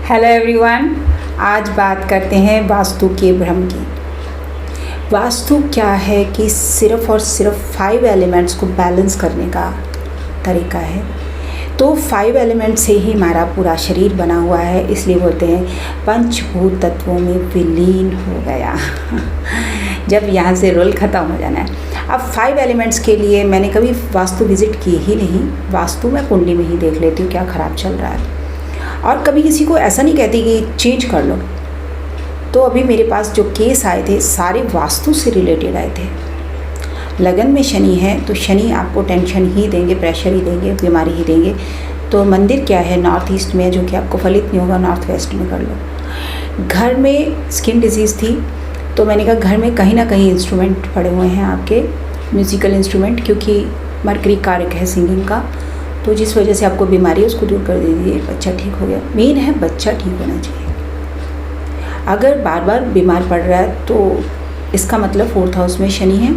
Hello everyone, आज बात करते हैं वास्तु के भ्रम की। वास्तु क्या है कि सिर्फ़ और सिर्फ 5 एलिमेंट्स को बैलेंस करने का तरीका है। तो 5 एलिमेंट से ही हमारा पूरा शरीर बना हुआ है, इसलिए बोलते हैं पंचभूत तत्वों में विलीन हो गया। जब यहाँ से रोल ख़त्म हो जाना है। अब 5 एलिमेंट्स के लिए मैंने कभी वास्तु विज़िट की ही नहीं। वास्तु मैं कुंडली में ही देख लेती हूँ क्या ख़राब चल रहा है, और कभी किसी को ऐसा नहीं कहती कि चेंज कर लो। तो अभी मेरे पास जो केस आए थे सारे वास्तु से रिलेटेड आए थे। लगन में शनि है तो शनि आपको टेंशन ही देंगे, प्रेशर ही देंगे, बीमारी ही देंगे। तो मंदिर क्या है, नॉर्थ ईस्ट में, जो कि आपको फलित नहीं होगा, नॉर्थ वेस्ट में कर लो। घर में स्किन डिजीज़ थी तो मैंने कहा घर में कहीं ना कहीं इंस्ट्रूमेंट पड़े हुए हैं आपके, म्यूज़िकल इंस्ट्रूमेंट, क्योंकि मरकरी कारक है सिंगिंग का। तो जिस वजह से आपको बीमारी है उसको दूर कर दीजिए, बच्चा ठीक हो गया। मेन है बच्चा ठीक होना चाहिए। अगर बार बार बीमार पड़ रहा है तो इसका मतलब 4th हाउस में शनि है,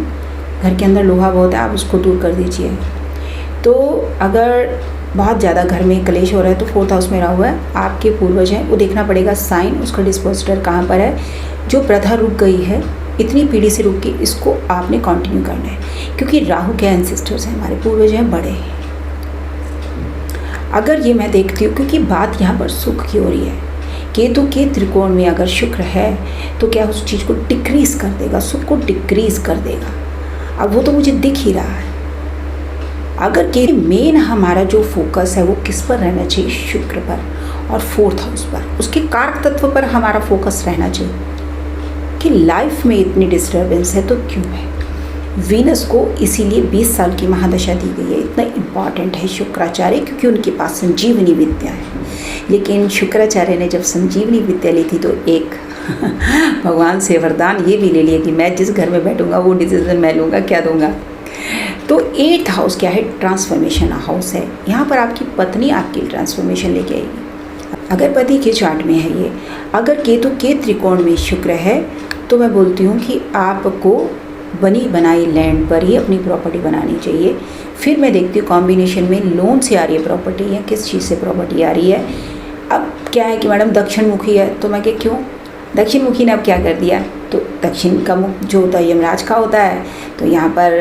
घर के अंदर लोहा बहुत है, आप उसको दूर कर दीजिए। तो अगर बहुत ज़्यादा घर में कलेश हो रहा है तो 4th हाउस में रहा हुआ है, आपके पूर्वज हैं, वो देखना पड़ेगा साइन, उसका डिस्पोजिटर कहाँ पर है। जो प्रथा रुक गई है, इतनी पीढ़ी से रुक गई, इसको आपने कंटिन्यू करना है, क्योंकि राहु के एंसेस्टर्स हैं, हमारे पूर्वज हैं, बड़े हैं। अगर ये मैं देखती हूँ, क्योंकि बात यहाँ पर सुख की हो रही है, केतु के त्रिकोण में अगर शुक्र है तो क्या उस चीज़ को डिक्रीज़ कर देगा, सुख को डिक्रीज़ कर देगा। अब वो तो मुझे दिख ही रहा है। अगर के मेन हमारा जो फोकस है वो किस पर रहना चाहिए, शुक्र पर और 4th हाउस पर, उसके कारक तत्व पर हमारा फोकस रहना चाहिए कि लाइफ में इतनी डिस्टर्बेंस है तो क्यों है। वीनस को इसीलिए 20 साल की महादशा दी गई है। इतना इम्पॉर्टेंट है शुक्राचार्य, क्योंकि उनके पास संजीवनी विद्या है। लेकिन शुक्राचार्य ने जब संजीवनी विद्या ली थी तो एक भगवान से वरदान ये भी ले लिया कि मैं जिस घर में बैठूंगा वो डिसीजन मैं लूँगा, क्या दूंगा। तो 8th हाउस क्या है, ट्रांसफॉर्मेशन हाउस है। यहाँ पर आपकी पत्नी आपकी ट्रांसफॉर्मेशन लेके आएगी। अगर पति के चार्ट में है ये, अगर केतु के त्रिकोण में शुक्र है, तो मैं बोलती हूँ कि आपको बनी बनाई लैंड पर ही अपनी प्रॉपर्टी बनानी चाहिए। फिर मैं देखती हूँ कॉम्बिनेशन में लोन से आ रही है प्रॉपर्टी या किस चीज़ से प्रॉपर्टी आ रही है। अब क्या है कि मैडम दक्षिण मुखी है, तो मैं क्या क्यों, दक्षिण मुखी ने अब क्या कर दिया, तो दक्षिण का मुख जो होता है यमराज का होता है, तो यहाँ पर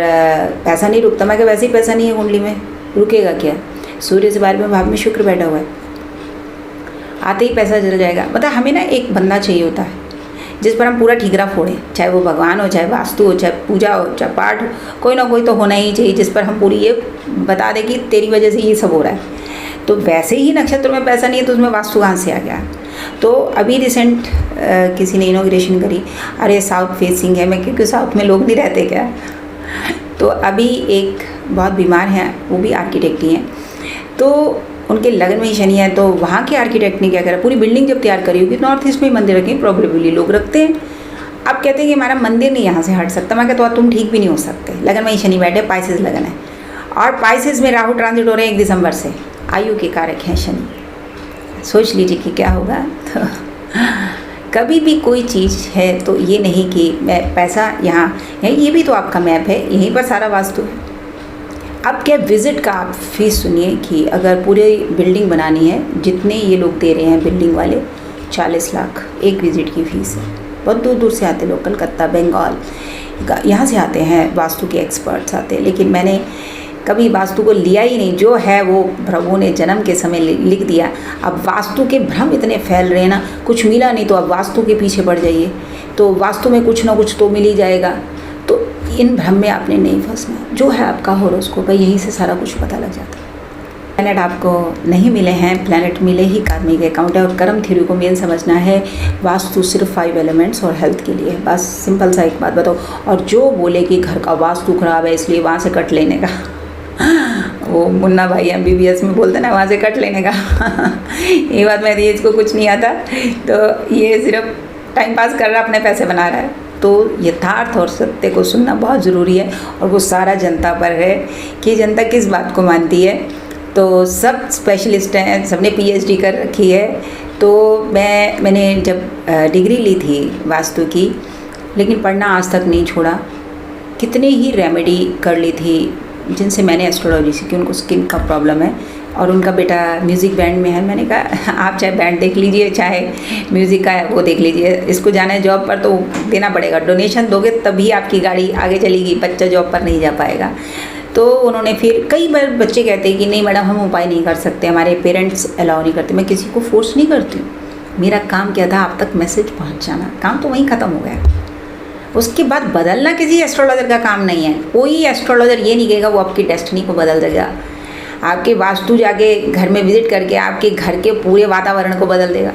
पैसा नहीं रुकता। मैं क्या वैसे ही पैसा नहीं है कुंडली में, रुकेगा क्या। सूर्य से 12वें भाव में शुक्र बैठा हुआ है, आते ही पैसा चल जाएगा। मतलब हमें ना एक बंदा चाहिए होता है जिस पर हम पूरा ठीकरा फोड़ें, चाहे वो भगवान हो, चाहे वास्तु हो, चाहे पूजा हो, चाहे पाठ हो, कोई ना कोई तो होना ही चाहिए जिस पर हम पूरी ये बता दें कि तेरी वजह से ये सब हो रहा है। तो वैसे ही नक्षत्र में पैसा नहीं है तो उसमें वास्तु कहाँ से आ गया। तो अभी रिसेंट किसी ने इनॉग्रेशन करी, अरे साउथ फेसिंग है, मैं क्योंकि साउथ में लोग नहीं रहते क्या। तो अभी एक बहुत बीमार हैं, वो भी आर्किटेक्ट ही हैं, तो उनके लगन में ही शनि है। तो वहाँ के आर्किटेक्ट ने क्या करा, पूरी बिल्डिंग जब तैयार करी होगी, नॉर्थ ईस्ट में ही मंदिर रखें, प्रोबेबली लोग रखते हैं। अब कहते हैं कि हमारा मंदिर नहीं यहाँ से हट सकता। मैं कहता हूँ तुम ठीक भी नहीं हो सकते, लगन में ही शनि बैठे, पाइसेस लगन है, और पाइसेस में राहु ट्रांजिट हो रहे हैं 1 दिसंबर से, आयु के कारक हैं शनि। सोच लीजिए कि क्या होगा। तो कभी भी कोई चीज़ है तो ये नहीं कि मैं पैसा यहाँ है, ये भी तो आपका मैप है, यहीं पर सारा वास्तु है। अब क्या विज़िट का आप फीस सुनिए कि अगर पूरे बिल्डिंग बनानी है, जितने ये लोग दे रहे हैं बिल्डिंग वाले, 40 लाख एक विज़िट की फ़ीस है। बहुत दूर दूर से आते लोग, कलकत्ता, बंगाल, यहाँ से आते हैं, वास्तु के एक्सपर्ट्स आते हैं। लेकिन मैंने कभी वास्तु को लिया ही नहीं, जो है वो प्रभु ने जन्म के समय लिख दिया। अब वास्तु के भ्रम इतने फैल रहे हैं ना, कुछ मिला नहीं तो अब वास्तु के पीछे पड़ जाइए, तो वास्तु में कुछ ना कुछ तो मिल ही जाएगा। तो इन भ्रम में आपने नहीं फंसना, जो है आपका हॉरोस्कोप है, यहीं से सारा कुछ पता लग जाता है। प्लैनेट आपको नहीं मिले हैं, प्लैनेट मिले ही कार्मिक अकाउंट है। और कर्म थ्योरी को मेन समझना है, वास्तु सिर्फ 5 एलिमेंट्स और हेल्थ के लिए है, बस सिंपल सा एक बात बताओ। और जो बोले कि घर का वास्तु खराब है इसलिए वहाँ से कट लेने का, वो मुन्ना भाई MBBS में बोलते ना, वहाँ से कट लेने का ये बात मैं इसको कुछ नहीं आता, तो ये सिर्फ टाइम पास कर रहा है, अपने पैसे बना रहा है। तो यथार्थ और सत्य को सुनना बहुत ज़रूरी है, और वो सारा जनता पर है कि जनता किस बात को मानती है। तो सब स्पेशलिस्ट हैं, सबने PhD कर रखी है। तो मैंने जब डिग्री ली थी वास्तु की, लेकिन पढ़ना आज तक नहीं छोड़ा। कितने ही रेमेडी कर ली थी जिनसे मैंने एस्ट्रोलॉजी सीखी, उनको स्किन का प्रॉब्लम है, और उनका बेटा म्यूज़िक बैंड में है। मैंने कहा आप चाहे बैंड देख लीजिए, चाहे म्यूज़िक का है वो देख लीजिए, इसको जाना है जॉब पर तो देना पड़ेगा, डोनेशन दोगे तभी आपकी गाड़ी आगे चलेगी, बच्चा जॉब पर नहीं जा पाएगा। तो उन्होंने फिर कई बार बच्चे कहते हैं कि नहीं मैडम हम उपाय नहीं कर सकते, हमारे पेरेंट्स अलाउ नहीं करते। मैं किसी को फोर्स नहीं करती हूँ, मेरा काम क्या था आप तक मैसेज पहुँचाना, काम तो वहीं ख़त्म हो गया। उसके बाद बदलना किसी एस्ट्रोलॉजर का काम नहीं है। कोई एस्ट्रोलॉजर ये नहीं कहेगा वो आपकी डेस्टिनी को बदल देगा। आपके वास्तु जाके घर में विजिट करके आपके घर के पूरे वातावरण को बदल देगा,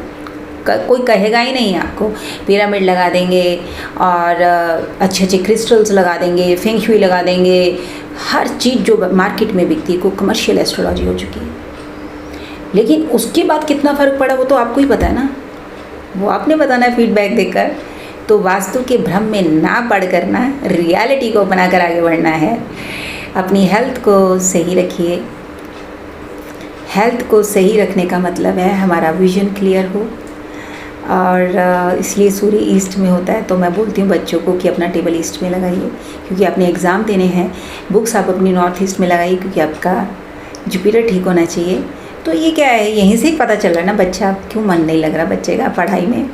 कोई कहेगा ही नहीं आपको। पिरामिड लगा देंगे और अच्छे अच्छे क्रिस्टल्स लगा देंगे, फेंग शुई लगा देंगे, हर चीज़ जो मार्केट में बिकती है, को कमर्शियल एस्ट्रोलॉजी हो चुकी है। लेकिन उसके बाद कितना फ़र्क पड़ा वो तो आपको ही पता है ना, वो आपने बताना है फीडबैक देकर। तो वास्तु के भ्रम में ना पड़ कर ना रियलिटी को बनाकर आगे बढ़ना है। अपनी हेल्थ को सही रखिए। हेल्थ को सही रखने का मतलब है हमारा विजन क्लियर हो, और इसलिए सूर्य ईस्ट में होता है। तो मैं बोलती हूँ बच्चों को कि अपना टेबल ईस्ट में लगाइए, क्योंकि आपने एग्ज़ाम देने हैं। बुक्स आप अपनी नॉर्थ ईस्ट में लगाइए, क्योंकि आपका जुपिटर ठीक होना चाहिए। तो ये क्या है, यहीं से ही पता चल रहा है ना बच्चा क्यों मन नहीं लग रहा बच्चे का पढ़ाई में।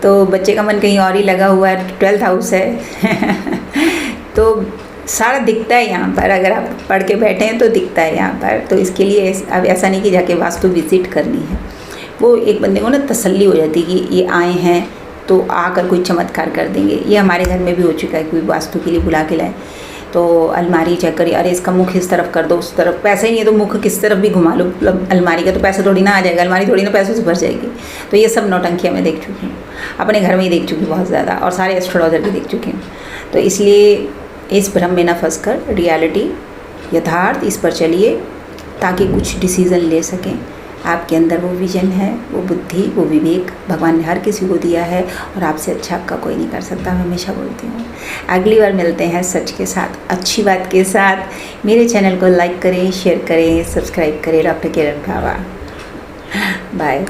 तो बच्चे का मन कहीं और ही लगा हुआ है, 12th हाउस है तो सारा दिखता है यहाँ पर, अगर आप पढ़ के बैठे हैं तो दिखता है यहाँ पर। तो इसके लिए अब ऐसा नहीं कि जाके वास्तु विजिट करनी है, वो एक बंदे को ना तसल्ली हो जाती है कि ये आए हैं तो आकर कोई चमत्कार कर देंगे। ये हमारे घर में भी हो चुका है, कोई वास्तु के लिए बुला के लाए तो अलमारी चेक करिए, अरे इसका मुख इस तरफ कर दो, उस तरफ, पैसे ही नहीं है तो मुख किस तरफ भी घुमा लो, मतलब अलमारी का तो पैसा थोड़ी ना आ जाएगा, अलमारी थोड़ी ना पैसों से भर जाएगी। तो ये सब नौटंकियाँ मैं देख चुकी हूँ, अपने घर में ही देख चुकी हूँ बहुत ज़्यादा, और सारे एस्ट्रोलॉजर भी देख चुकी हूँ। तो इसलिए इस भ्रम में ना फंस कर रियलिटी, यथार्थ, इस पर चलिए ताकि कुछ डिसीज़न ले सकें। आपके अंदर वो विजन है, वो बुद्धि, वो विवेक भगवान ने हर किसी को दिया है, और आपसे अच्छा आपका कोई नहीं कर सकता। मैं हमेशा बोलती हूँ। अगली बार मिलते हैं सच के साथ, अच्छी बात के साथ। मेरे चैनल को लाइक करें, शेयर करें, सब्सक्राइब करें। डॉक्टर किरण बाबा, बाय।